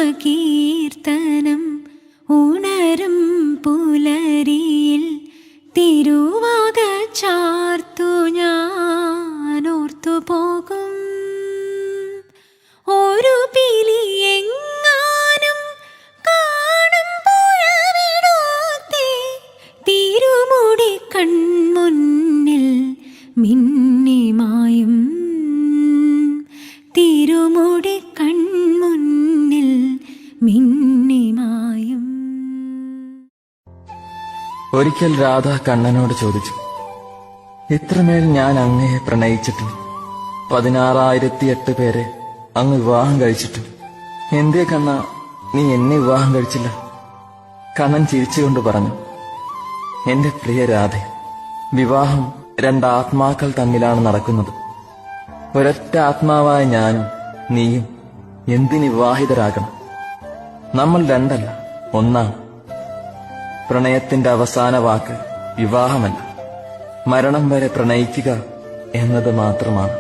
നാമകീർത്തനം ഉണരും പുലരിയിൽ തിരുവാക ചാർത്തു ഞാനോർത്തു പോകും. ഒരു പിലി എങ്ങാനും കാണും പുഴവിടത്തെ തിരുമുടി കൺമുന്നിൽ മിന്നിമായും. തിരുമുടി കൺമുന്നിൽ മിന്നിമായും. ഒരിക്കൽ രാധ കണ്ണനോട് ചോദിച്ചു, ഇത്രമേൽ ഞാൻ അങ്ങയെ പ്രണയിച്ചിട്ടും 16,008 പേരെ അങ്ങ് വിവാഹം കഴിച്ചിട്ടും എന്തേ കണ്ണ നീ എന്നെ വിവാഹം കഴിച്ചില്ല? കണ്ണൻ ചിരിച്ചുകൊണ്ട് പറഞ്ഞു, എന്റെ പ്രിയ രാധ, വിവാഹം രണ്ടാത്മാക്കൾ തമ്മിലാണ് നടക്കുന്നത്. ഒരൊറ്റ ആത്മാവായ ഞാനും നീയും എന്തിന് വിവാഹിതരാകണം? നമ്മൾ രണ്ടല്ല, ഒന്നാണ്. പ്രണയത്തിന്റെ അവസാന വാക്ക് വിവാഹമല്ല, മരണം വരെ പ്രണയിക്കുക എന്നത് മാത്രമാണ്.